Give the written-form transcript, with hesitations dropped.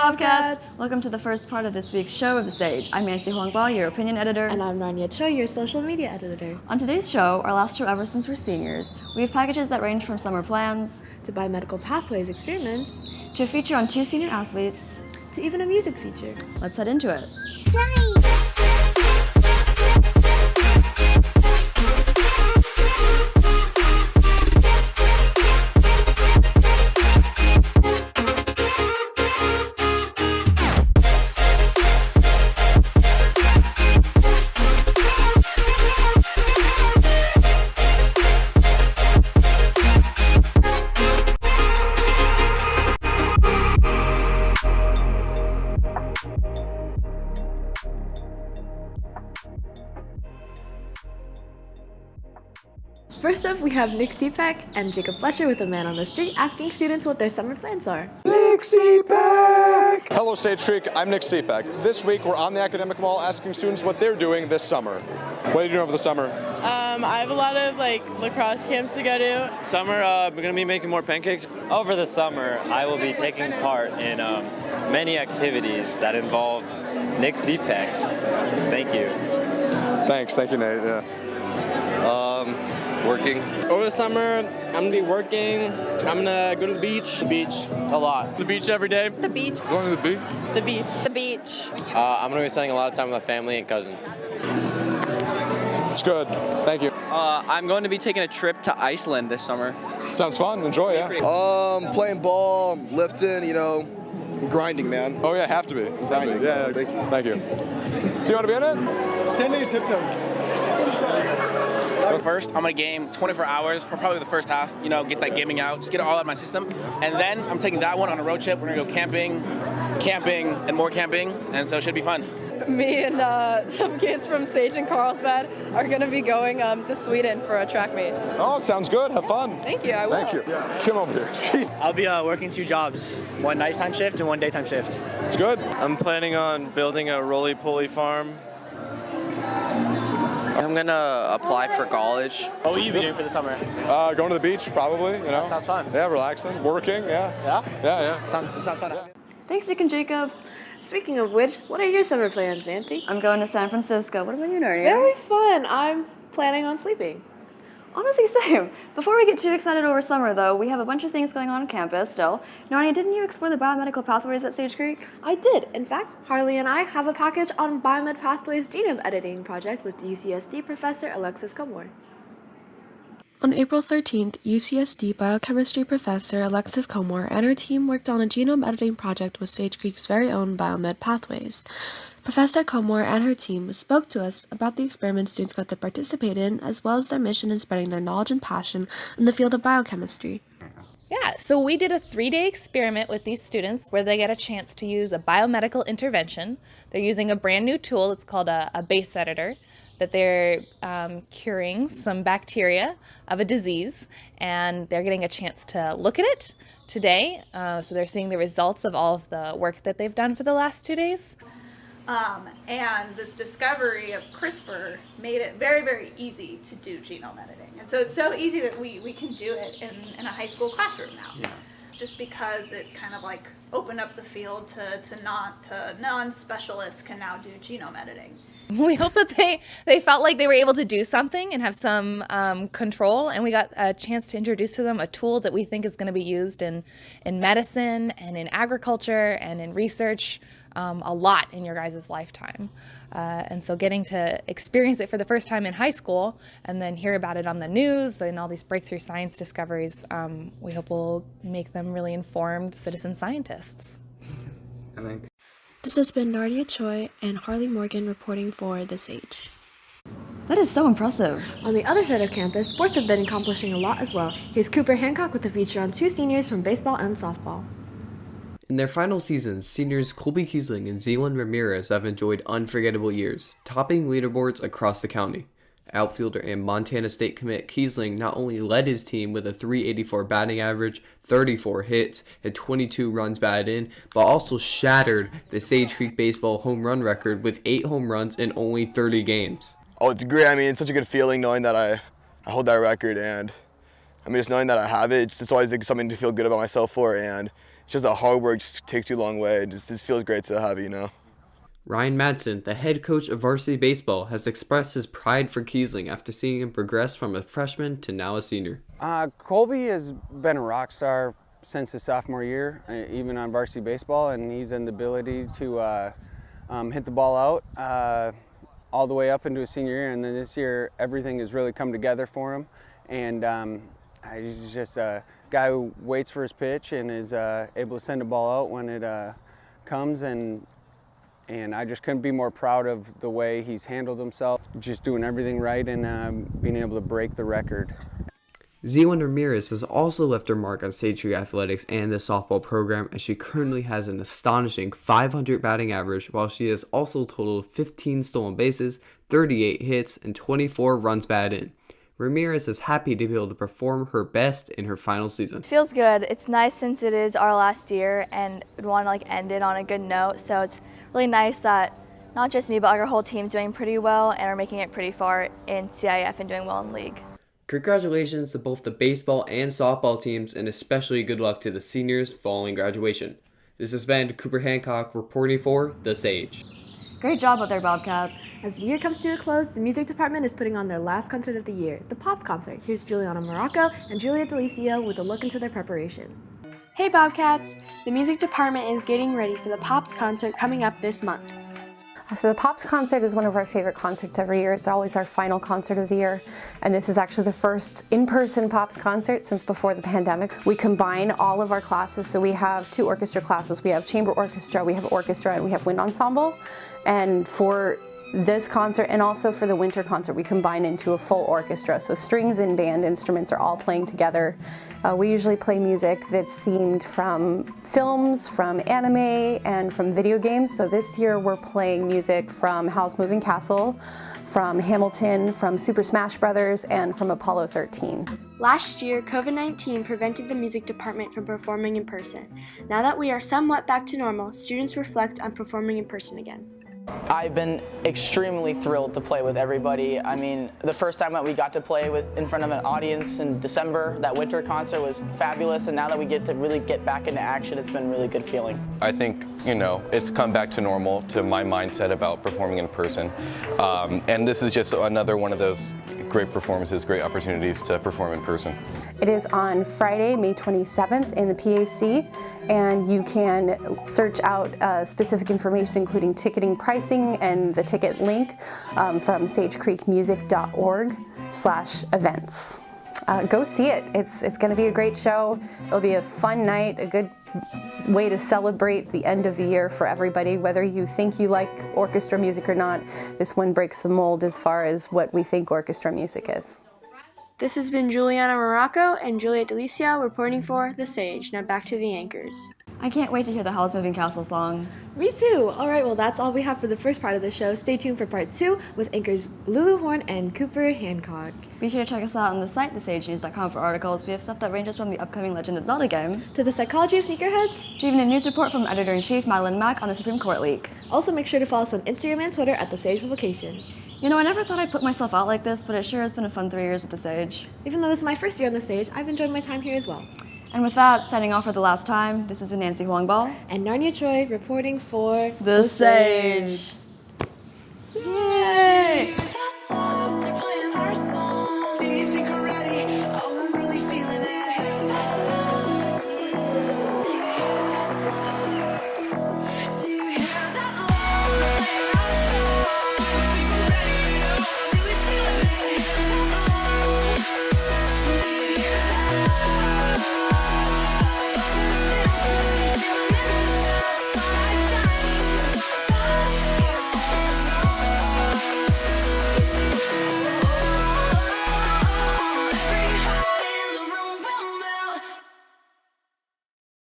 Bobcats! Welcome to the first part of this week's show of The Sage. I'm Nancie Huang-Ball, your opinion editor. And I'm Choi, your social media editor. On today's show, our last show ever since we're seniors, we have packages that range from summer plans to biomedical pathways experiments to a feature on 2 senior athletes to even a music feature. Let's head into it. First up, we have Cepek and Jacob Fletcher with a man on the street asking students what their summer plans are. Cepek! Hello, Sage Creek. I'm Cepek. This week, we're on the academic mall asking students what they're doing this summer. What are you doing over the summer? I have a lot of lacrosse camps to go to. Summer, we're going to be making more pancakes. Over the summer, I will be taking part in many activities that involve Cepek. Thank you. Thanks. Thank you, Nate. Yeah. Working. Over the summer, I'm going to be working. I'm going to go to the beach. The beach, a lot. The beach every day. The beach. Going to the beach? The beach. The beach. I'm going to be spending a lot of time with my family and cousins. It's good. Thank you. I'm going to be taking a trip to Iceland this summer. Sounds fun. Enjoy, yeah. Playing ball, lifting, grinding, man. Oh, yeah, have to be. Grinding. Yeah, thank you. Do you want to be in it? Sending your tiptoes. First, I'm gonna game 24 hours for probably the first half, get that gaming out, just get it all out of my system. And then I'm taking that one on a road trip. We're gonna go camping, and more camping, and so it should be fun. Me and some kids from Sage and Carlsbad are gonna be going to Sweden for a track meet. Oh, sounds good. Have fun. Thank you, I will. Thank you. Yeah. Come over here. Jeez. I'll be working 2 jobs, one nighttime shift and one daytime shift. It's good. I'm planning on building a roly-poly farm. I'm going to apply for college. What will you be doing for the summer? Going to the beach, probably, That sounds fun. Yeah, relaxing, working, yeah. Yeah. Sounds fun. Yeah. Thanks, Dick and Jacob. Speaking of which, what are your summer plans, Nancie? I'm going to San Francisco. What about you, Narnia? Very fun. I'm planning on sleeping. Honestly, same. Before we get too excited over summer, though, we have a bunch of things going on campus still. Narnia, didn't you explore the biomedical pathways at Sage Creek? I did. In fact, Harley and I have a package on Biomed Pathways genome editing project with UCSD professor Alexis Comore. On April 13th, UCSD biochemistry professor Alexis Comore and her team worked on a genome editing project with Sage Creek's very own Biomed Pathways. Professor Comore and her team spoke to us about the experiments students got to participate in, as well as their mission in spreading their knowledge and passion in the field of biochemistry. Yeah, so we did a 3-day experiment with these students where they get a chance to use a biomedical intervention. They're using a brand new tool. It's called a base editor, that they're curing some bacteria of a disease, and they're getting a chance to look at it today. So they're seeing the results of all of the work that they've done for the last 2 days. And this discovery of CRISPR made it very, very easy to do genome editing. And so it's so easy that we can do it in a high school classroom now. Yeah. Just because it kind of opened up the field to non-specialists can now do genome editing. We hope that they felt like they were able to do something and have some control, and we got a chance to introduce to them a tool that we think is going to be used in medicine and in agriculture and in research a lot in your guys' lifetime. And so getting to experience it for the first time in high school and then hear about it on the news and all these breakthrough science discoveries, we hope will make them really informed citizen scientists. I think. This has been Narnia Choi and Harley Morgan reporting for The Sage. That is so impressive. On the other side of campus, sports have been accomplishing a lot as well. Here's Cooper Hancock with a feature on 2 seniors from baseball and softball. In their final seasons, seniors Colby Kiesling and Zealand Ramirez have enjoyed unforgettable years, topping leaderboards across the county. Outfielder and Montana State commit Kiesling not only led his team with a .384 batting average, 34 hits, and 22 runs batted in, but also shattered the Sage Creek baseball home run record with 8 home runs in only 30 games. Oh, it's great. I mean, it's such a good feeling knowing that I hold that record, and I mean, just knowing that I have it, it's always something to feel good about myself for, and just that hard work just takes you a long way. It just feels great to have it, you know. Ryan Madsen, the head coach of varsity baseball, has expressed his pride for Kiesling after seeing him progress from a freshman to now a senior. Colby has been a rock star since his sophomore year, even on varsity baseball, and he's had the ability to hit the ball out all the way up into his senior year, and then this year everything has really come together for him, and he's just a guy who waits for his pitch and is able to send a ball out when it comes, and I just couldn't be more proud of the way he's handled himself, just doing everything right and being able to break the record. Zealand Ramirez has also left her mark on Sage Creek athletics and the softball program, as she currently has an astonishing .500 batting average, while she has also totaled 15 stolen bases, 38 hits, and 24 runs batted in. Ramirez is happy to be able to perform her best in her final season. It feels good. It's nice since it is our last year, and we'd want to end it on a good note. So it's really nice that not just me, but our whole team's doing pretty well and are making it pretty far in CIF and doing well in league. Congratulations to both the baseball and softball teams, and especially good luck to the seniors following graduation. This has been Cooper Hancock reporting for The Sage. Great job out there, Bobcats. As the year comes to a close, the music department is putting on their last concert of the year, the Pops concert. Here's Julianna Miracco and Juliette with a look into their preparation. Hey Bobcats! The music department is getting ready for the Pops concert coming up this month. So the Pops concert is one of our favorite concerts every year. It's always our final concert of the year. And this is actually the first in-person Pops concert since before the pandemic. We combine all of our classes. So we have 2 orchestra classes. We have chamber orchestra, we have orchestra, and we have wind ensemble. And for this concert and also for the winter concert, we combine into a full orchestra. So strings and band instruments are all playing together. We usually play music that's themed from films, from anime, and from video games. So this year we're playing music from Howl's Moving Castle, from Hamilton, from Super Smash Brothers, and from Apollo 13. Last year, COVID-19 prevented the music department from performing in person. Now that we are somewhat back to normal, students reflect on performing in person again. I've been extremely thrilled to play with everybody. I mean, the first time that we got to play in front of an audience in December, that winter concert was fabulous, and now that we get to really get back into action, it's been a really good feeling. I think, it's come back to normal, to my mindset about performing in person. And this is just another one of those great performances, great opportunities to perform in person. It is on Friday, May 27th in the PAC, and you can search out specific information including ticketing pricing and the ticket link from sagecreekmusic.org/events. Go see it. It's going to be a great show. It'll be a fun night, a good way to celebrate the end of the year for everybody. Whether you think you like orchestra music or not, this one breaks the mold as far as what we think orchestra music is. This has been Julianna Miracco and Juliette reporting for The Sage. Now back to the anchors. I can't wait to hear the Howl's Moving Castle song. Me too! Alright, well that's all we have for the first part of the show. Stay tuned for part 2 with anchors Lulu Horn and Cooper Hancock. Be sure to check us out on the site, thesagenews.com, for articles. We have stuff that ranges from the upcoming Legend of Zelda game to the psychology of sneakerheads, to even a news report from Editor-in-Chief Madeline Mack on the Supreme Court leak. Also make sure to follow us on Instagram and Twitter at The Sage Publication. I never thought I'd put myself out like this, but it sure has been a fun 3 years with The Sage. Even though this is my first year on The Sage, I've enjoyed my time here as well. And with that, signing off for the last time, this has been Nancie Huang-Ball and Narnia Choi reporting for The Sage.